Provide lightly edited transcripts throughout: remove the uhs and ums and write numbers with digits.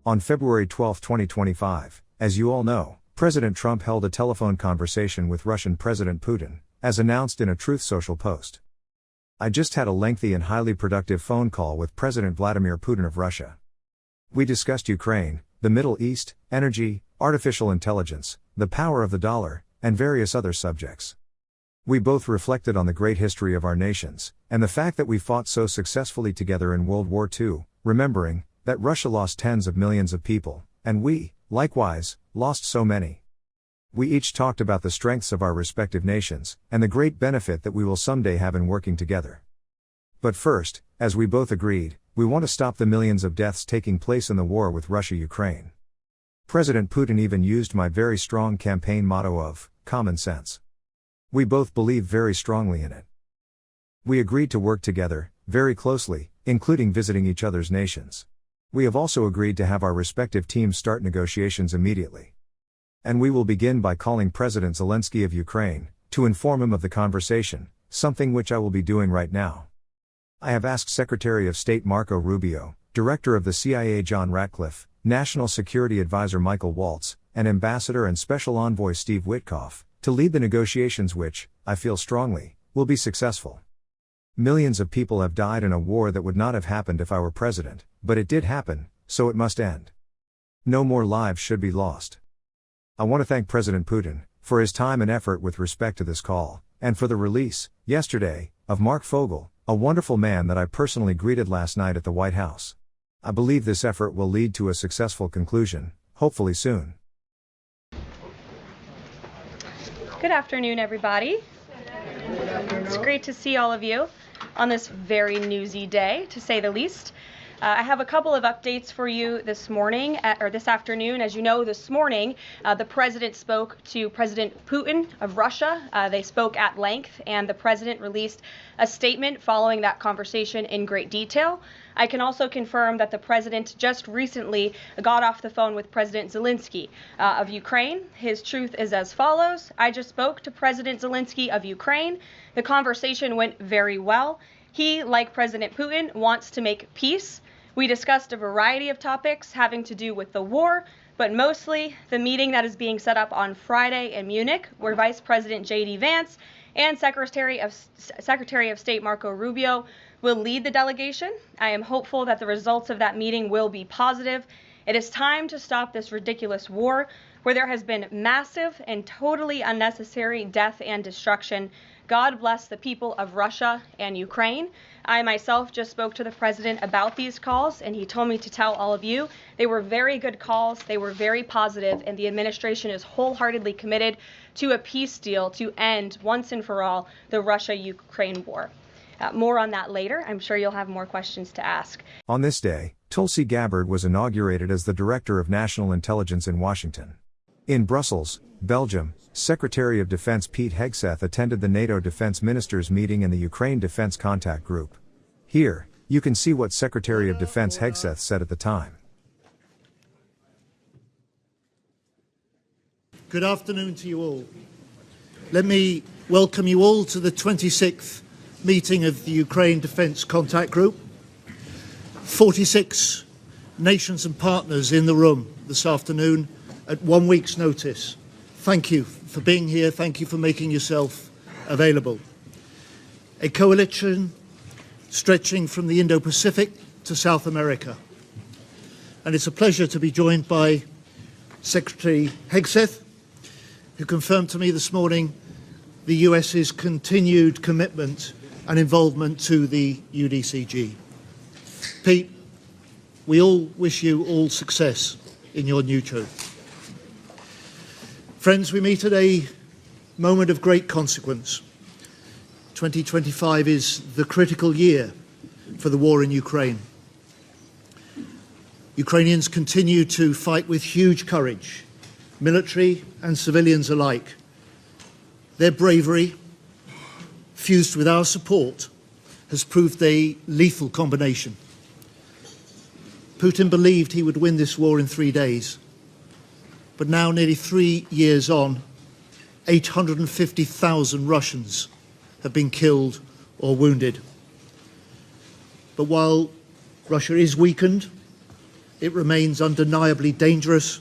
On February 12, 2025, as you all know, President Trump held a telephone conversation with Russian President Putin, as announced in a Truth Social post. I just had a lengthy and highly productive phone call with President Vladimir Putin of Russia. We discussed Ukraine, the Middle East, energy, artificial intelligence, the power of the dollar, and various other subjects. We both reflected on the great history of our nations, and the fact that we fought so successfully together in World War II, remembering that Russia lost tens of millions of people, and we, likewise, lost so many. We each talked about the strengths of our respective nations, and the great benefit that we will someday have in working together. But first, as we both agreed, we want to stop the millions of deaths taking place in the war with Russia-Ukraine. President Putin even used my very strong campaign motto of common sense. We both believe very strongly in it. We agreed to work together, very closely, including visiting each other's nations. We have also agreed to have our respective teams start negotiations immediately. And we will begin by calling President Zelensky of Ukraine, to inform him of the conversation, something which I will be doing right now. I have asked Secretary of State Marco Rubio, Director of the CIA John Ratcliffe, National Security Advisor Michael Waltz, and Ambassador and Special Envoy Steve Witkoff, to lead the negotiations which, I feel strongly, will be successful. Millions of people have died in a war that would not have happened if I were president, but it did happen, so it must end. No more lives should be lost. I want to thank President Putin for his time and effort with respect to this call, and for the release, yesterday, of Mark Fogel, a wonderful man that I personally greeted last night at the White House. I believe this effort will lead to a successful conclusion, hopefully soon. Good afternoon, everybody. It's great to see all of you on this very newsy day, to say the least. I have a couple of updates for you this morning, or this afternoon. As you know, this morning, the president spoke to President Putin of Russia. They spoke at length, and the president released a statement following that conversation in great detail. I can also confirm that the president just recently got off the phone with President Zelensky of Ukraine. His truth is as follows. I just spoke to President Zelensky of Ukraine. The conversation went very well. He, like President Putin, wants to make peace. We discussed a variety of topics having to do with the war, but mostly the meeting that is being set up on Friday in Munich, where Vice President J.D. Vance and Secretary of State Marco Rubio will lead the delegation. I am hopeful that the results of that meeting will be positive. It is time to stop this ridiculous war where there has been massive and totally unnecessary death and destruction. God bless the people of Russia and Ukraine. I myself just spoke to the president about these calls, and he told me to tell all of you they were very good calls, they were very positive, and the administration is wholeheartedly committed to a peace deal to end once and for all the Russia-Ukraine war. More on that later. I'm sure you'll have more questions to ask. On this day, Tulsi Gabbard was inaugurated as the Director of National Intelligence in Washington. In Brussels, Belgium, Secretary of Defense Pete Hegseth attended the NATO Defense Ministers meeting in the Ukraine Defense Contact Group. Here, you can see what Secretary of Defense Hegseth said at the time. Good afternoon to you all. Let me welcome you all to the 26th meeting of the Ukraine Defense Contact Group. 46 nations and partners in the room this afternoon at 1 week's notice. Thank you for being here. Thank you for making yourself available. A coalition stretching from the Indo-Pacific to South America. And it's a pleasure to be joined by Secretary Hegseth, who confirmed to me this morning the US's continued commitment and involvement to the UDCG. Pete, we all wish you all success in your new job. Friends, we meet at a moment of great consequence. 2025 is the critical year for the war in Ukraine. Ukrainians continue to fight with huge courage, military and civilians alike. Their bravery, fused with our support, has proved a lethal combination. Putin believed he would win this war in 3 days. But now, nearly 3 years on, 850,000 Russians have been killed or wounded. But while Russia is weakened, it remains undeniably dangerous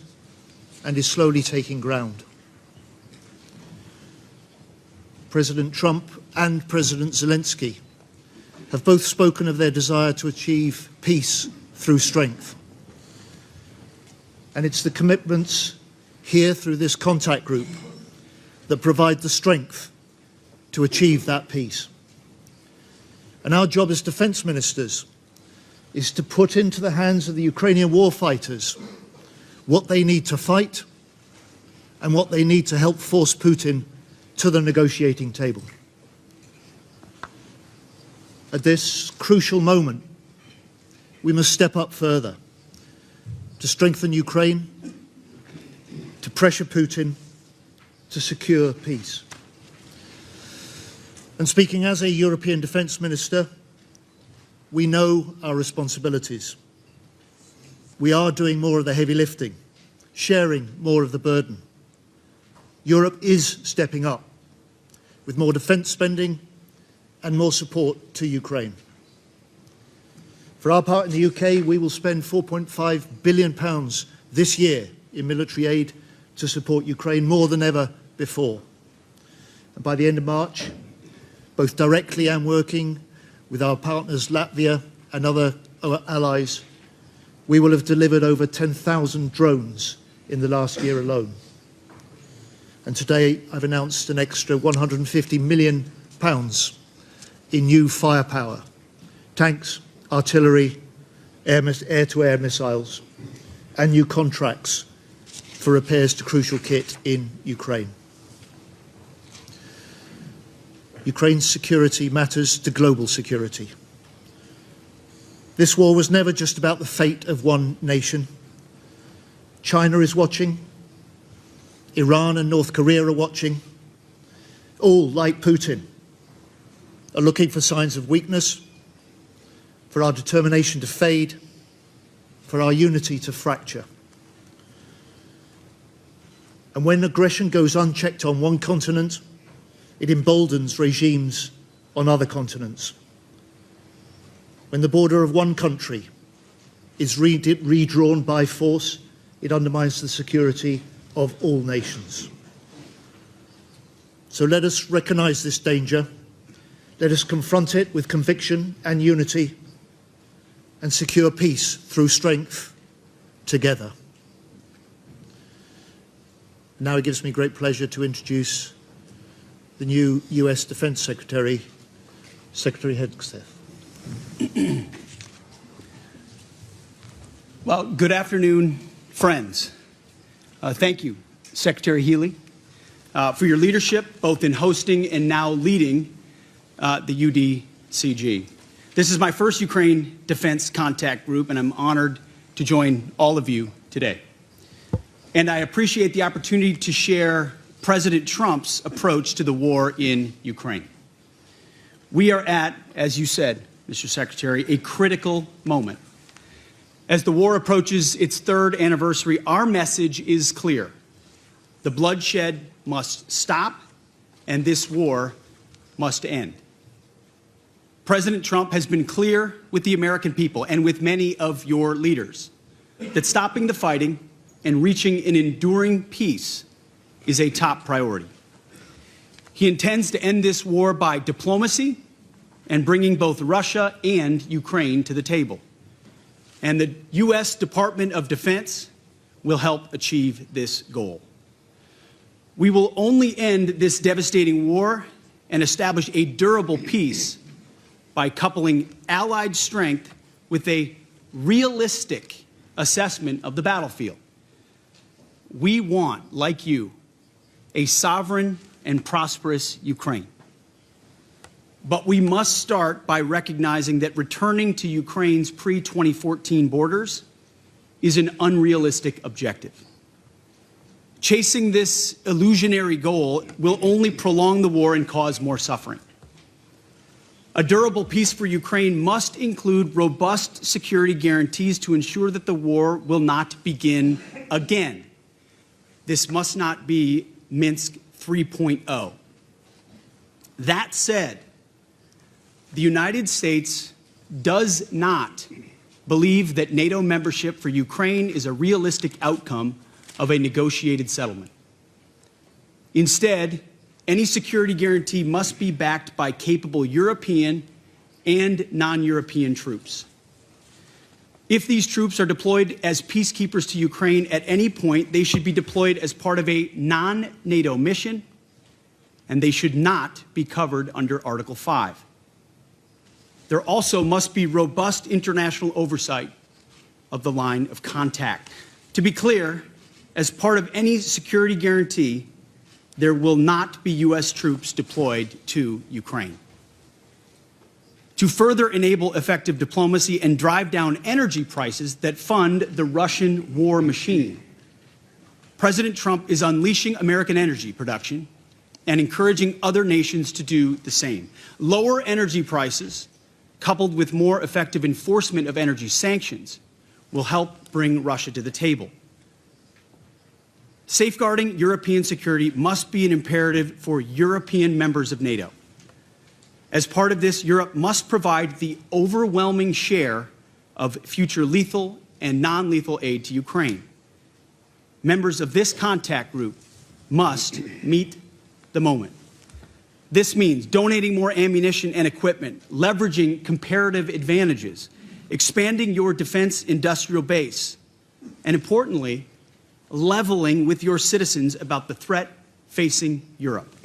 and is slowly taking ground. President Trump and President Zelensky have both spoken of their desire to achieve peace through strength. And it's the commitments here through this contact group that provide the strength to achieve that peace. And our job as defence ministers is to put into the hands of the Ukrainian war fighters what they need to fight and what they need to help force Putin to the negotiating table. At this crucial moment, we must step up further to strengthen Ukraine, to pressure Putin, to secure peace. And speaking as a European Defence Minister, we know our responsibilities. We are doing more of the heavy lifting, sharing more of the burden. Europe is stepping up with more defence spending and more support to Ukraine. For our part in the UK, we will spend £4.5 billion this year in military aid to support Ukraine, more than ever before. And by the end of March, both directly and working with our partners Latvia and other allies, we will have delivered over 10,000 drones in the last year alone. And today I've announced an extra £150 million in new firepower, tanks, artillery, air-to-air missiles, and new contracts for repairs to crucial kit in Ukraine. Ukraine's security matters to global security. This war was never just about the fate of one nation. China is watching. Iran and North Korea are watching. All, like Putin, are looking for signs of weakness, for our determination to fade, for our unity to fracture. And when aggression goes unchecked on one continent, it emboldens regimes on other continents. When the border of one country is redrawn by force, it undermines the security of all nations. So let us recognise this danger. Let us confront it with conviction and unity and secure peace through strength together. Now it gives me great pleasure to introduce the new US Defense Secretary, Secretary Hegseth. Well, good afternoon, friends. Thank you, Secretary Healy, for your leadership, both in hosting and now leading the UDCG. This is my first Ukraine Defense Contact Group, and I'm honored to join all of you today. And I appreciate the opportunity to share President Trump's approach to the war in Ukraine. We are at, as you said, Mr. Secretary, a critical moment. As the war approaches its third anniversary, our message is clear. The bloodshed must stop, and this war must end. President Trump has been clear with the American people and with many of your leaders that stopping the fighting and reaching an enduring peace is a top priority. He intends to end this war by diplomacy and bringing both Russia and Ukraine to the table. And the U.S. Department of Defense will help achieve this goal. We will only end this devastating war and establish a durable peace by coupling allied strength with a realistic assessment of the battlefield. We want, like you, a sovereign and prosperous Ukraine. But we must start by recognizing that returning to Ukraine's pre-2014 borders is an unrealistic objective. Chasing this illusionary goal will only prolong the war and cause more suffering. A durable peace for Ukraine must include robust security guarantees to ensure that the war will not begin again. This must not be Minsk 3.0. That said, the United States does not believe that NATO membership for Ukraine is a realistic outcome of a negotiated settlement. Instead, any security guarantee must be backed by capable European and non-European troops. If these troops are deployed as peacekeepers to Ukraine at any point, they should be deployed as part of a non-NATO mission, and they should not be covered under Article 5. There also must be robust international oversight of the line of contact. To be clear, as part of any security guarantee, there will not be U.S. troops deployed to Ukraine. To further enable effective diplomacy and drive down energy prices that fund the Russian war machine, President Trump is unleashing American energy production and encouraging other nations to do the same. Lower energy prices, coupled with more effective enforcement of energy sanctions, will help bring Russia to the table. Safeguarding European security must be an imperative for European members of NATO. As part of this, Europe must provide the overwhelming share of future lethal and non-lethal aid to Ukraine. Members of this contact group must meet the moment. This means donating more ammunition and equipment, leveraging comparative advantages, expanding your defense industrial base, and importantly, leveling with your citizens about the threat facing Europe.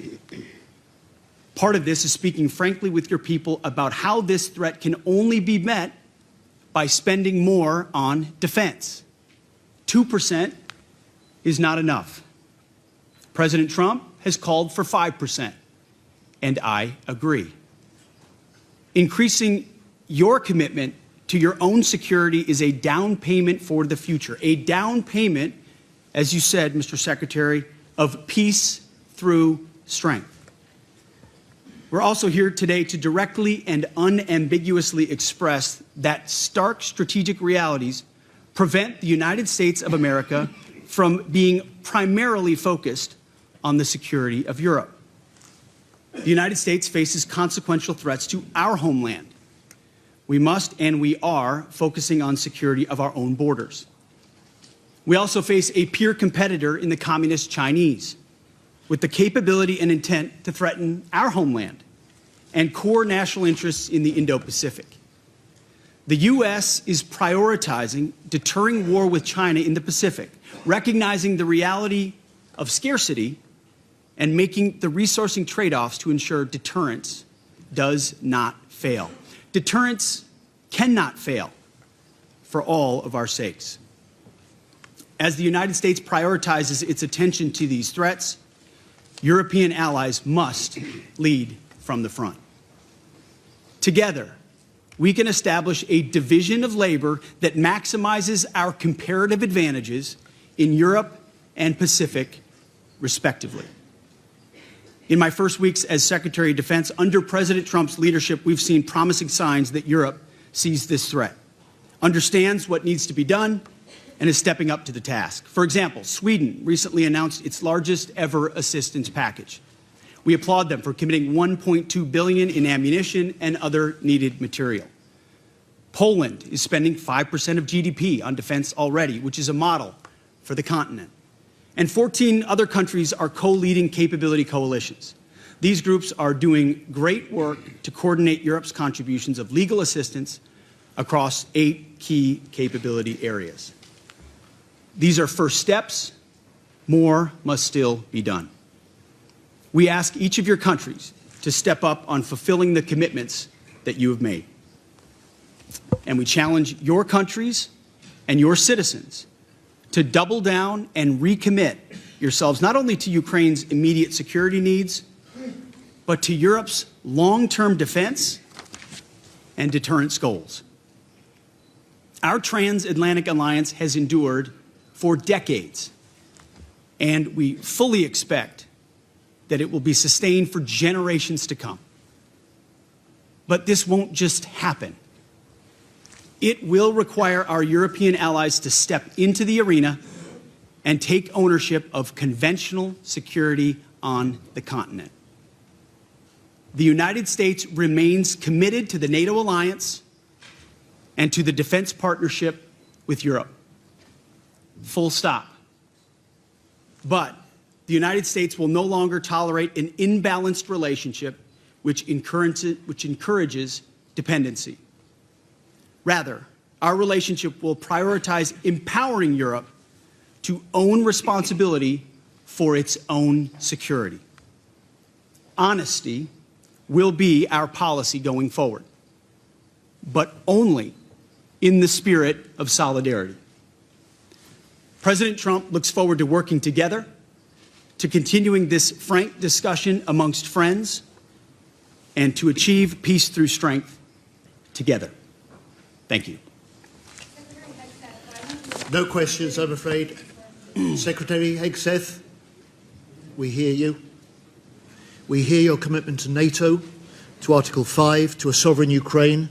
Part of this is speaking frankly with your people about how this threat can only be met by spending more on defense. 2% is not enough. President Trump has called for 5%, and I agree. Increasing your commitment to your own security is a down payment for the future, a down payment, as you said, Mr. Secretary, of peace through strength. We're also here today to directly and unambiguously express that stark strategic realities prevent the United States of America from being primarily focused on the security of Europe. The United States faces consequential threats to our homeland. We must and we are focusing on security of our own borders. We also face a peer competitor in the communist Chinese, with the capability and intent to threaten our homeland and core national interests in the Indo-Pacific. The U.S. is prioritizing deterring war with China in the Pacific, recognizing the reality of scarcity and making the resourcing trade-offs to ensure deterrence does not fail. Deterrence cannot fail for all of our sakes. As the United States prioritizes its attention to these threats, European allies must lead from the front. Together, we can establish a division of labor that maximizes our comparative advantages in Europe and Pacific, respectively. In my first weeks as Secretary of Defense, under President Trump's leadership, we've seen promising signs that Europe sees this threat, understands what needs to be done, and is stepping up to the task. For example, Sweden recently announced its largest ever assistance package. We applaud them for committing $1.2 billion in ammunition and other needed material. Poland is spending 5% of GDP on defense already, which is a model for the continent. And 14 other countries are co-leading capability coalitions. These groups are doing great work to coordinate Europe's contributions of legal assistance across 8 key capability areas. These are first steps. More must still be done. We ask each of your countries to step up on fulfilling the commitments that you have made. And we challenge your countries and your citizens to double down and recommit yourselves not only to Ukraine's immediate security needs, but to Europe's long-term defense and deterrence goals. Our transatlantic alliance has endured for decades, and we fully expect that it will be sustained for generations to come. But this won't just happen. It will require our European allies to step into the arena and take ownership of conventional security on the continent. The United States remains committed to the NATO alliance and to the defense partnership with Europe. Full stop. But the United States will no longer tolerate an imbalanced relationship which encourages dependency. Rather, our relationship will prioritize empowering Europe to own responsibility for its own security. Honesty will be our policy going forward, but only in the spirit of solidarity. President Trump looks forward to working together, to continuing this frank discussion amongst friends, and to achieve peace through strength together. Thank you. No questions, I'm afraid. Secretary Hegseth, we hear you. We hear your commitment to NATO, to Article 5, to a sovereign Ukraine,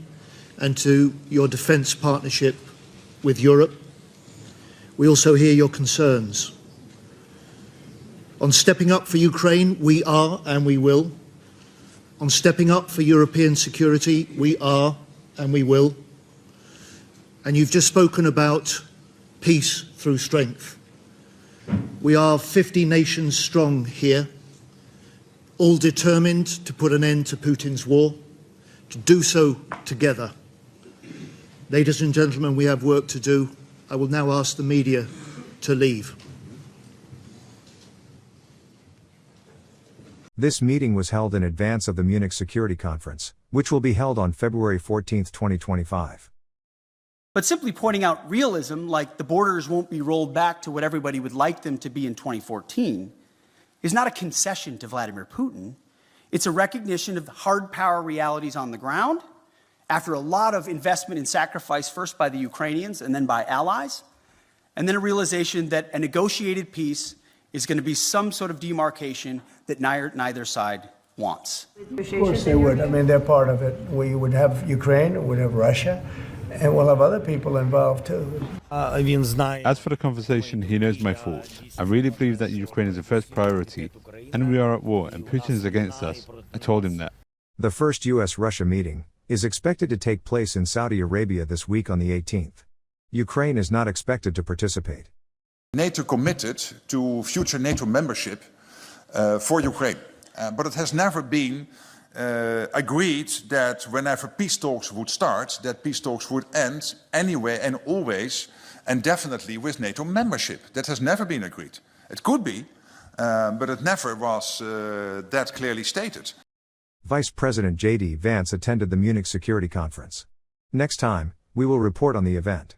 and to your defence partnership with Europe. We also hear your concerns. On stepping up for Ukraine, we are and we will. On stepping up for European security, we are and we will. And you've just spoken about peace through strength. We are 50 nations strong here, all determined to put an end to Putin's war, to do so together. Ladies and gentlemen, we have work to do. I will now ask the media to leave. This meeting was held in advance of the Munich Security Conference, which will be held on February 14, 2025. But simply pointing out realism, like the borders won't be rolled back to what everybody would like them to be in 2014, is not a concession to Vladimir Putin. It's a recognition of the hard power realities on the ground, after a lot of investment and sacrifice, first by the Ukrainians and then by allies, and then a realization that a negotiated peace is going to be some sort of demarcation that neither side wants. Of course they would. I mean, they're part of it. We would have Ukraine, we would have Russia, and we'll have other people involved too. As for the conversation, he knows my fault. I really believe that Ukraine is the first priority, and we are at war, and Putin is against us. I told him that. The first US-Russia meeting is expected to take place in Saudi Arabia this week on the 18th. Ukraine is not expected to participate. NATO committed to future NATO membership for Ukraine, but it has never been agreed that whenever peace talks would start, that peace talks would end anyway and always and definitely with NATO membership. That has never been agreed. It could be, but it never was that clearly stated. Vice President J.D. Vance attended the Munich Security Conference. Next time, we will report on the event.